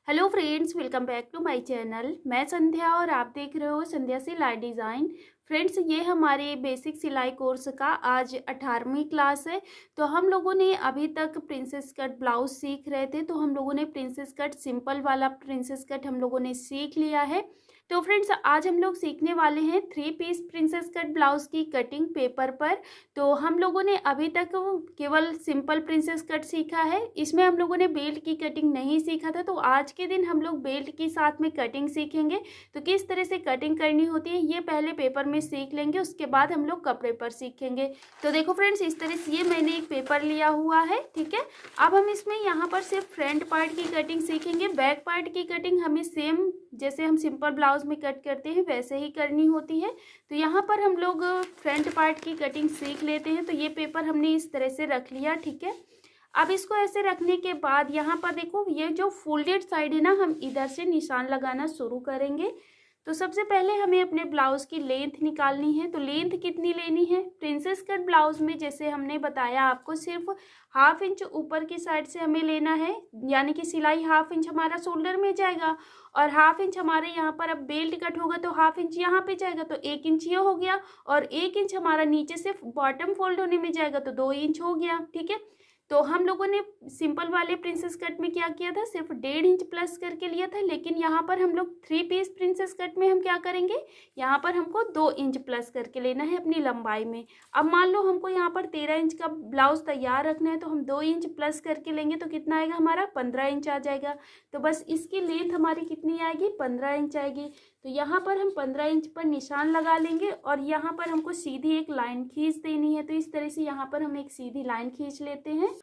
Hello friends, welcome back to my channel. मैं संध्या और आप देख रहे हो संध्या सिलाई डिज़ाइन। फ्रेंड्स, ये हमारे बेसिक सिलाई कोर्स का आज 18वीं क्लास है। तो हम लोगों ने अभी तक प्रिंसेस कट ब्लाउज सीख रहे थे। तो हम लोगों ने प्रिंसेस कट सिंपल वाला प्रिंसेस कट हम लोगों ने सीख लिया है। तो फ्रेंड्स, आज हम लोग सीखने वाले हैं 3 पीस प्रिंसेस कट ब्लाउज की कटिंग पेपर पर। तो हम लोगों ने अभी तक केवल सिंपल प्रिंसेस कट सीखा है। इसमें हम लोगों ने बेल्ट की कटिंग नहीं सीखा था। तो आज के दिन हम लोग बेल्ट के साथ में कटिंग सीखेंगे। तो किस तरह से कटिंग करनी होती है ये पहले पेपर में सीख लेंगे, उसके बाद हम लोग कपड़े पर सीखेंगे। तो देखो फ्रेंड्स, इस तरह से ये मैंने एक पेपर लिया हुआ है, ठीक है। अब हम इसमें यहाँ पर सिर्फ फ्रंट पार्ट की कटिंग सीखेंगे। बैक पार्ट की कटिंग हमें सेम जैसे हम सिंपल ब्लाउज में कट करते हैं वैसे ही करनी होती है। तो यहाँ पर हम लोग फ्रंट पार्ट की कटिंग सीख लेते हैं। तो ये पेपर हमने इस तरह से रख लिया, ठीक है। अब इसको ऐसे रखने के बाद यहाँ पर देखो, ये जो फोल्डेड साइड है ना, हम इधर से निशान लगाना शुरू करेंगे। तो सबसे पहले हमें अपने ब्लाउज की लेंथ निकालनी है। तो लेंथ कितनी लेनी है? प्रिंसेस कट ब्लाउज में जैसे हमने बताया आपको, सिर्फ ½ इंच ऊपर की साइड से हमें लेना है, यानी कि सिलाई ½ इंच हमारा शोल्डर में जाएगा और ½ इंच हमारे यहाँ पर अब बेल्ट कट होगा तो ½ इंच यहाँ पे जाएगा, तो 1 इंच ये हो गया। और 1 इंच हमारा नीचे से बॉटम फोल्ड होने में जाएगा तो 2 इंच हो गया, ठीक है। तो हम लोगों ने सिंपल वाले प्रिंसेस कट में क्या किया था, सिर्फ 1.5 इंच प्लस करके लिया था। लेकिन यहाँ पर हम लोग 3 पीस प्रिंसेस कट में हम क्या करेंगे, यहाँ पर हमको 2 इंच प्लस करके लेना है अपनी लंबाई में। अब मान लो हमको यहाँ पर 13 इंच का ब्लाउज तैयार रखना है, तो हम 2 इंच प्लस करके लेंगे तो कितना आएगा हमारा, 15 इंच आ जाएगा। तो बस इसकी लेंथ हमारी कितनी आएगी, 15 इंच आएगी। तो यहाँ पर हम 15 इंच पर निशान लगा लेंगे और यहाँ पर हमको सीधी एक लाइन खींच देनी है। तो इस तरह से यहाँ पर हम एक सीधी लाइन खींच लेते हैं।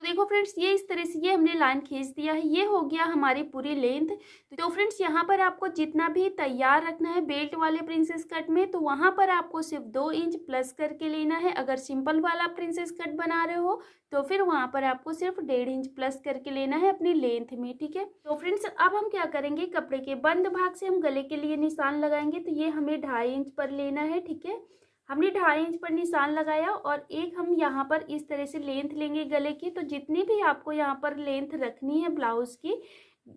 तो देखो फ्रेंड्स, ये इस तरह से ये हमने लाइन खींच दिया है, ये हो गया हमारी पूरी लेंथ। तो फ्रेंड्स, यहाँ पर आपको जितना भी तैयार रखना है बेल्ट वाले प्रिंसेस कट में, तो वहाँ पर आपको सिर्फ 2 इंच प्लस करके लेना है। अगर सिंपल वाला प्रिंसेस कट बना रहे हो तो फिर वहाँ पर आपको सिर्फ 1.5 इंच प्लस करके लेना है अपनी लेंथ में, ठीक है। तो फ्रेंड्स, अब हम क्या करेंगे, कपड़े के बंद भाग से हम गले के लिए निशान लगाएंगे। तो ये हमें 2.5 इंच पर लेना है, ठीक है। हमने 2.5 इंच पर निशान लगाया और एक हम यहाँ पर इस तरह से लेंथ लेंगे गले की। तो जितनी भी आपको यहाँ पर लेंथ रखनी है ब्लाउज की,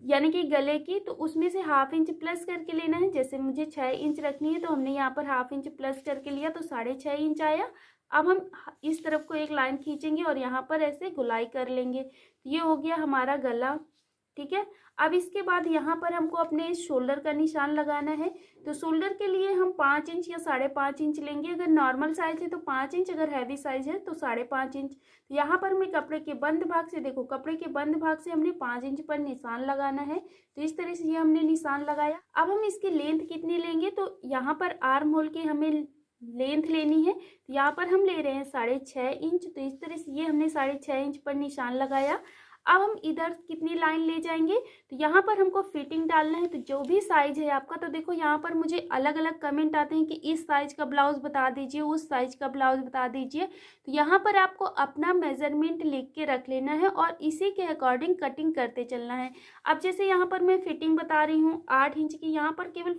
यानी कि गले की, तो उसमें से ½ इंच प्लस करके लेना है। जैसे मुझे 6 इंच रखनी है तो हमने यहाँ पर ½ इंच प्लस करके लिया तो 6.5 इंच आया। अब हम इस तरफ को एक लाइन खींचेंगे और यहाँ पर ऐसे गुलाई कर लेंगे। ये हो गया हमारा गला, ठीक है। अब इसके बाद यहाँ पर हमको अपने इस शोल्डर का निशान लगाना है। तो शोल्डर के लिए हम 5 इंच या 5.5 इंच लेंगे। अगर नॉर्मल साइज है तो 5 इंच, अगर हैवी साइज है तो 5.5 इंच। तो यहाँ पर मैं कपड़े के बंद भाग से, देखो कपड़े के बंद भाग से हमने 5 इंच पर निशान लगाना है। तो इस तरह से ये हमने निशान लगाया। अब हम इसकी लेंथ कितनी लेंगे, तो यहाँ पर आर्म होल की हमें लेंथ लेनी है। तो यहाँ पर हम ले रहे हैं 6.5 इंच। तो इस तरह से ये हमने 6.5 इंच पर निशान लगाया। अब हम इधर कितनी लाइन ले जाएंगे, तो यहाँ पर हमको फिटिंग डालना है। तो जो भी साइज है आपका, तो देखो यहाँ पर मुझे अलग अलग कमेंट आते हैं कि इस साइज का ब्लाउज बता दीजिए, उस साइज का ब्लाउज बता दीजिए। तो यहाँ पर आपको अपना मेजरमेंट लिख के रख लेना है और इसी के अकॉर्डिंग कटिंग करते चलना है। अब जैसे यहाँ पर मैं फिटिंग बता रही हूँ 8 इंच की, यहाँ पर केवल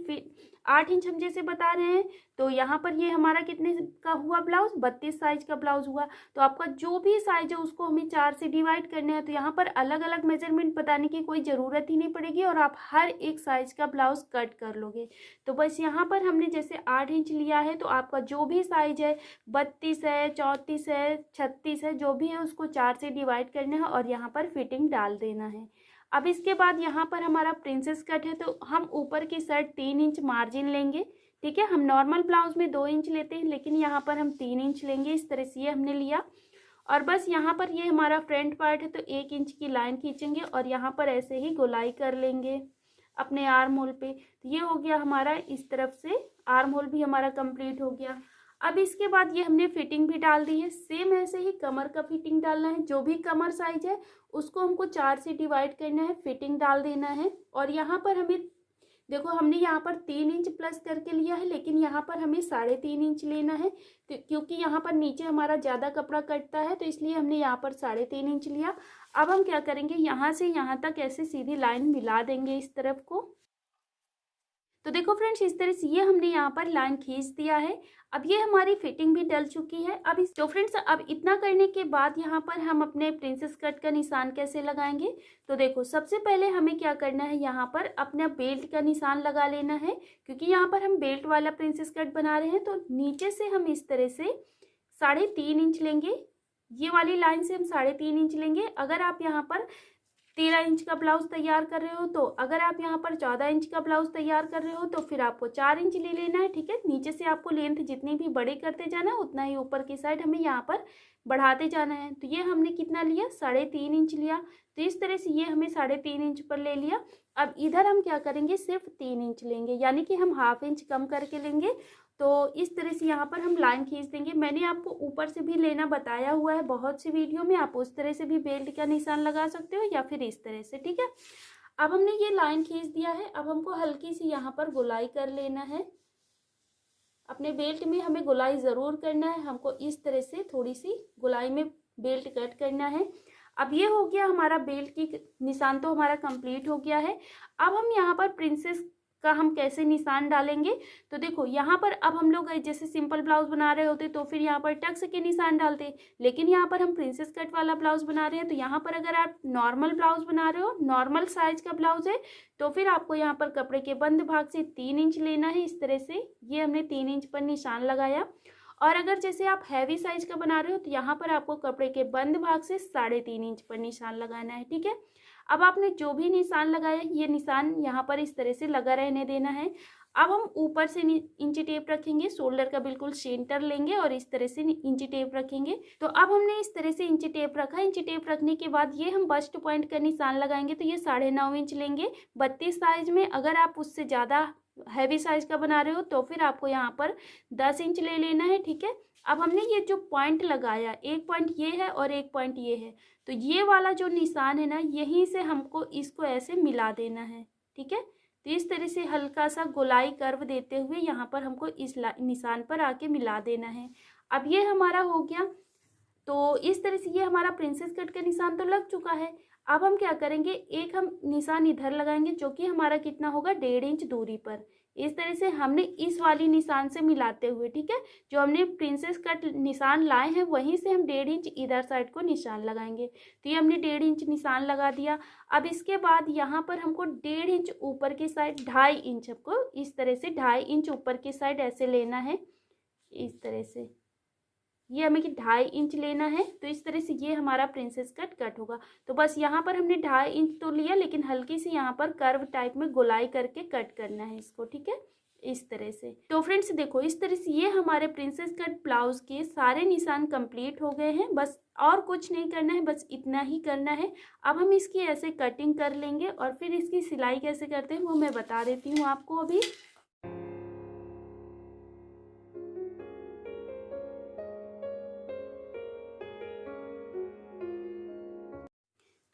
8 इंच हम जैसे बता रहे हैं। तो यहाँ पर ये हमारा कितने का हुआ ब्लाउज, 32 साइज का ब्लाउज हुआ। तो आपका जो भी साइज है उसको हमें 4 से डिवाइड करना है। तो यहाँ पर अलग अलग मेजरमेंट बताने की कोई ज़रूरत ही नहीं पड़ेगी और आप हर एक साइज का ब्लाउज कट कर लोगे। तो बस यहाँ पर हमने जैसे 8 इंच लिया है, तो आपका जो भी साइज है, 32 है, 34 है, 36 है, जो भी है उसको 4 से डिवाइड करना है और यहाँ पर फिटिंग डाल देना है। अब इसके बाद यहाँ पर हमारा प्रिंसेस कट है, तो हम ऊपर की साइड 3 इंच मार्जिन लेंगे, ठीक है। हम नॉर्मल ब्लाउज में 2 इंच लेते हैं, लेकिन यहाँ पर हम 3 इंच लेंगे। इस तरह से ये हमने लिया और बस यहाँ पर ये हमारा फ्रंट पार्ट है, तो 1 इंच की लाइन खींचेंगे और यहाँ पर ऐसे ही गोलाई कर लेंगे अपने आर्म होल पे। तो ये हो गया हमारा, इस तरफ से आर्म होल भी हमारा कंप्लीट हो गया। अब इसके बाद ये हमने फिटिंग भी डाल दी है। सेम ऐसे ही कमर का फिटिंग डालना है। जो भी कमर साइज है उसको हमको 4 से डिवाइड करना है, फिटिंग डाल देना है। और यहाँ पर हमें देखो, हमने यहाँ पर 3 इंच प्लस करके लिया है, लेकिन यहाँ पर हमें 3.5 इंच लेना है। तो क्योंकि यहाँ पर नीचे हमारा ज़्यादा कपड़ा कटता है, तो इसलिए हमने यहाँ पर 3.5 इंच लिया। अब हम क्या करेंगे, यहाँ से यहाँ तक ऐसे सीधी लाइन मिला देंगे इस तरफ को। तो देखो फ्रेंड्स, इस तरह से ये हमने यहाँ पर लाइन खींच दिया है। अब ये हमारी फिटिंग भी डल चुकी है। अब तो फ्रेंड्स, अब इतना करने के बाद यहाँ पर हम अपने प्रिंसेस कट का निशान कैसे लगाएंगे। तो देखो, सबसे पहले हमें क्या करना है, यहाँ पर अपना बेल्ट का निशान लगा लेना है, क्योंकि यहाँ पर हम बेल्ट वाला प्रिंसेस कट बना रहे हैं। तो नीचे से हम इस तरह से 3.5 इंच लेंगे। ये वाली लाइन से हम 3.5 इंच लेंगे। अगर आप यहाँ पर 13 इंच का ब्लाउज तैयार कर रहे हो, तो अगर आप यहाँ पर 14 इंच का ब्लाउज तैयार कर रहे हो तो फिर आपको 4 इंच ले लेना है। ठीक है, नीचे से आपको लेंथ जितनी भी बड़े करते जाना है, उतना ही ऊपर की साइड हमें यहाँ पर बढ़ाते जाना है। तो ये हमने कितना लिया, 3.5 इंच लिया। तो इस तरह से ये हमें 3.5 इंच पर ले लिया। अब इधर हम क्या करेंगे, सिर्फ 3 इंच लेंगे, यानी कि हम ½ इंच कम करके लेंगे। तो इस तरह से यहाँ पर हम लाइन खींच देंगे। मैंने आपको ऊपर से भी लेना बताया हुआ है बहुत सी वीडियो में, आप उस तरह से भी बेल्ट का निशान लगा सकते हो या फिर इस तरह से। ठीक है, अब हमने ये लाइन खींच दिया है। अब हमको हल्की सी यहाँ पर गोलाई कर लेना है। अपने बेल्ट में हमें गोलाई ज़रूर करना है, हमको इस तरह से थोड़ी सी गोलाई में बेल्ट कट करना है। अब ये हो गया हमारा बेल्ट की निशान, तो हमारा कंप्लीट हो गया है। अब हम यहाँ पर प्रिंसेस का हम कैसे निशान डालेंगे। तो देखो, यहाँ पर अब हम लोग जैसे सिंपल ब्लाउज बना रहे होते तो फिर यहाँ पर टक्स के निशान डालते, लेकिन यहाँ पर हम प्रिंसेस कट वाला ब्लाउज बना रहे हैं। तो यहाँ पर अगर आप नॉर्मल ब्लाउज बना रहे हो, नॉर्मल साइज का ब्लाउज है, तो फिर आपको यहाँ पर कपड़े के बंद भाग से 3 इंच लेना है। इस तरह से ये हमने 3 इंच पर निशान लगाया। और अगर जैसे आप हैवी साइज का बना रहे हो तो यहाँ पर आपको कपड़े के बंद भाग से 3.5 इंच पर निशान लगाना है। ठीक है, अब आपने जो भी निशान लगाया, ये निशान यहाँ पर इस तरह से लगा रहने देना है। अब हम ऊपर से इंची टेप रखेंगे, शोल्डर का बिल्कुल सेंटर लेंगे और इस तरह से इंची टेप रखेंगे। तो अब हमने इस तरह से इंची टेप रखा। इंची टेप रखने के बाद ये हम बस्ट पॉइंट का निशान लगाएंगे। तो ये 9.5 इंच लेंगे 32 साइज में। अगर आप उससे ज़्यादा हैवी साइज का बना रहे हो तो फिर आपको यहाँ पर 10 इंच ले लेना है। ठीक है, अब हमने ये जो पॉइंट लगाया, एक पॉइंट ये है और एक पॉइंट ये है, तो ये वाला जो निशान है ना, यहीं से हमको इसको ऐसे मिला देना है। ठीक है, तो इस तरह से हल्का सा गोलाई कर्व देते हुए यहाँ पर हमको इस निशान पर आके मिला देना है। अब ये हमारा हो गया। तो इस तरह से ये हमारा प्रिंसेस कट का निशान तो लग चुका है। अब हम क्या करेंगे, एक हम निशान इधर लगाएंगे जो कि हमारा कितना होगा, 1.5 इंच दूरी पर। इस तरह से हमने इस वाली निशान से मिलाते हुए, ठीक है, जो हमने प्रिंसेस कट निशान लाए हैं वहीं से हम 1.5 इंच इधर साइड को निशान लगाएंगे। तो ये हमने 1.5 इंच निशान लगा दिया। अब इसके बाद यहाँ पर हमको 1.5 इंच ऊपर की साइड, 2.5 इंच हमको इस तरह से 2.5 इंच ऊपर की साइड ऐसे लेना है। इस तरह से ये हमें कि 2.5 इंच लेना है। तो इस तरह से ये हमारा प्रिंसेस कट होगा। तो बस यहाँ पर हमने 2.5 इंच तो लिया, लेकिन हल्की सी यहाँ पर कर्व टाइप में गोलाई करके कट करना है इसको। ठीक है, इस तरह से। तो फ्रेंड्स देखो, इस तरह से ये हमारे प्रिंसेस कट ब्लाउज के सारे निशान कंप्लीट हो गए हैं। बस और कुछ नहीं करना है, बस इतना ही करना है। अब हम इसकी ऐसे कटिंग कर लेंगे और फिर इसकी सिलाई कैसे करते हैं वो मैं बता देती हूँ आपको अभी।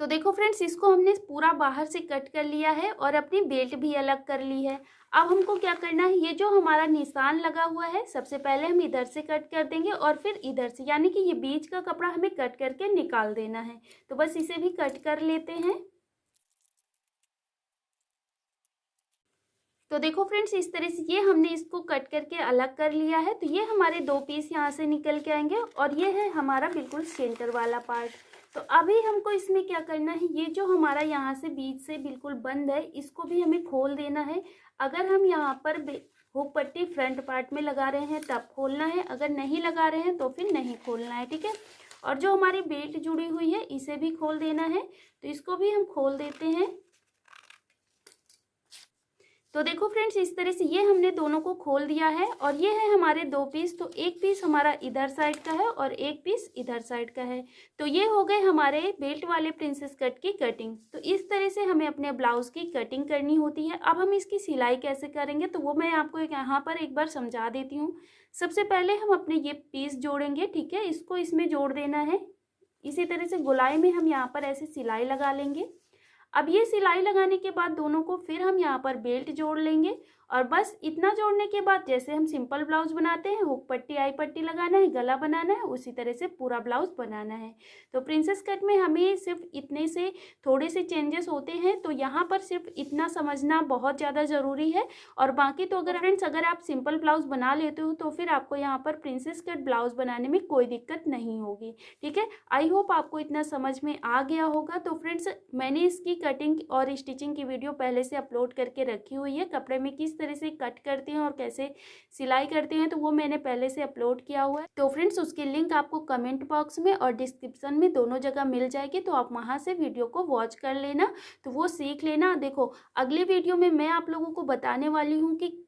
तो देखो फ्रेंड्स, इसको हमने पूरा बाहर से कट कर लिया है और अपनी बेल्ट भी अलग कर ली है। अब हमको क्या करना है, ये जो हमारा निशान लगा हुआ है, सबसे पहले हम इधर से कट कर देंगे और फिर इधर से, यानी कि ये बीच का कपड़ा हमें कट करके निकाल देना है। तो बस इसे भी कट कर लेते हैं। तो देखो फ्रेंड्स, इस तरह से ये हमने इसको कट करके अलग कर लिया है। तो ये हमारे 2 पीस यहाँ से निकल के आएंगे और ये है हमारा बिल्कुल सेंटर वाला पार्ट। तो अभी हमको इसमें क्या करना है, ये जो हमारा यहाँ से बीच से बिल्कुल बंद है, इसको भी हमें खोल देना है। अगर हम यहाँ पर हुक पट्टी फ्रंट पार्ट में लगा रहे हैं तब खोलना है, अगर नहीं लगा रहे हैं तो फिर नहीं खोलना है। ठीक है, और जो हमारी बेल्ट जुड़ी हुई है इसे भी खोल देना है। तो इसको भी हम खोल देते हैं। तो देखो फ्रेंड्स, इस तरह से ये हमने दोनों को खोल दिया है और ये है हमारे 2 पीस। तो एक पीस हमारा इधर साइड का है और एक पीस इधर साइड का है। तो ये हो गए हमारे बेल्ट वाले प्रिंसेस कट की कटिंग। तो इस तरह से हमें अपने ब्लाउज की कटिंग करनी होती है। अब हम इसकी सिलाई कैसे करेंगे तो वो मैं आपको यहाँ पर एक बार समझा देती हूँ। सबसे पहले हम अपने ये पीस जोड़ेंगे। ठीक है, इसको इसमें जोड़ देना है। इसी तरह से गोलाई में हम यहाँ पर ऐसे सिलाई लगा लेंगे। अब ये सिलाई लगाने के बाद दोनों को फिर हम यहाँ पर बेल्ट जोड़ लेंगे और बस इतना जोड़ने के बाद जैसे हम सिंपल ब्लाउज बनाते हैं, हुक पट्टी आई पट्टी लगाना है, गला बनाना है, उसी तरह से पूरा ब्लाउज बनाना है। तो प्रिंसेस कट में हमें सिर्फ इतने से थोड़े से चेंजेस होते हैं, तो यहाँ पर सिर्फ इतना समझना बहुत ज़्यादा ज़रूरी है। और बाकी तो अगर फ्रेंड्स अगर आप सिंपल ब्लाउज बना लेते हो तो फिर आपको यहाँ पर प्रिंसेस कट ब्लाउज बनाने में कोई दिक्कत नहीं होगी। ठीक है, आई होप आपको इतना समझ में आ गया होगा। तो फ्रेंड्स मैंने इसकी कटिंग और स्टिचिंग की वीडियो पहले से अपलोड करके रखी हुई है। कपड़े में किस तरह से कट करते हैं और कैसे सिलाई करते हैं तो वो मैंने पहले से अपलोड किया हुआ है। तो फ्रेंड्स उसकी लिंक आपको कमेंट बॉक्स में और डिस्क्रिप्शन में दोनों जगह मिल जाएगी, तो आप वहाँ से वीडियो को वॉच कर लेना, तो वो सीख लेना। देखो अगली वीडियो में मैं आप लोगों को बताने वाली हूँ कि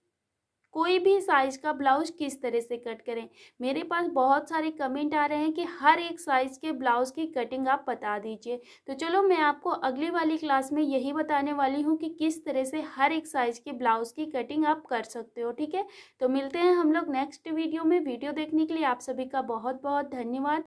कोई भी साइज़ का ब्लाउज किस तरह से कट करें। मेरे पास बहुत सारे कमेंट आ रहे हैं कि हर एक साइज़ के ब्लाउज़ की कटिंग आप बता दीजिए। तो चलो मैं आपको अगली वाली क्लास में यही बताने वाली हूँ कि किस तरह से हर एक साइज़ के ब्लाउज़ की कटिंग आप कर सकते हो। ठीक है, तो मिलते हैं हम लोग नेक्स्ट वीडियो में। वीडियो देखने के लिए आप सभी का बहुत बहुत धन्यवाद।